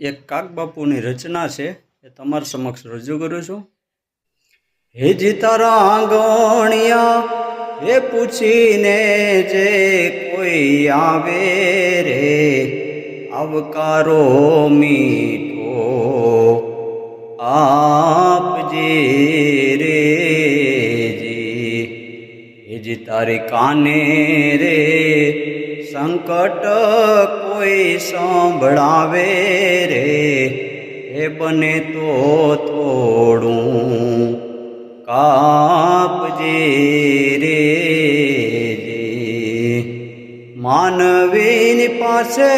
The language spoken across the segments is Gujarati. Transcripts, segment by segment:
એક કાગબાપુની રચના છે એ તમારા સમક્ષ રજૂ કરું છું। હેજી તારા આંગણિયા એ પૂછીને જે કોઈ આવે રે, આવકારો મીઠો આપજે રે જી। હેજી તારી કાને રે સંકટ કોઈ સંભળાવે રે, એ બને તો થોડું કાપજે રે જી। માનવીની પાસે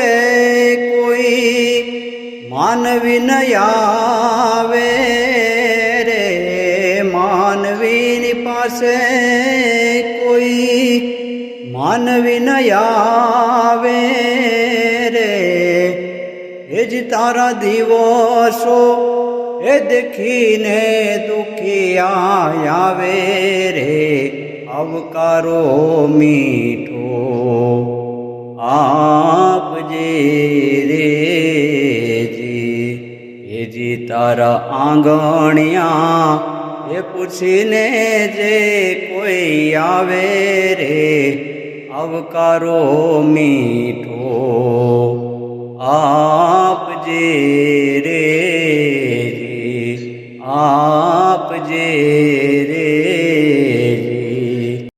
કોઈ માનવી ન આવે રે, માનવીની પાસે કોઈ માનવી ન આવે રે। હેજ તારા દિવસો એ દેખીને દુખિયા આવે રે, આવકારો મીઠો આપજે રે જી। હેજી તારા આંગણિયા એ પૂછીને જે કોઈ આવે રે, આવકારો મીઠો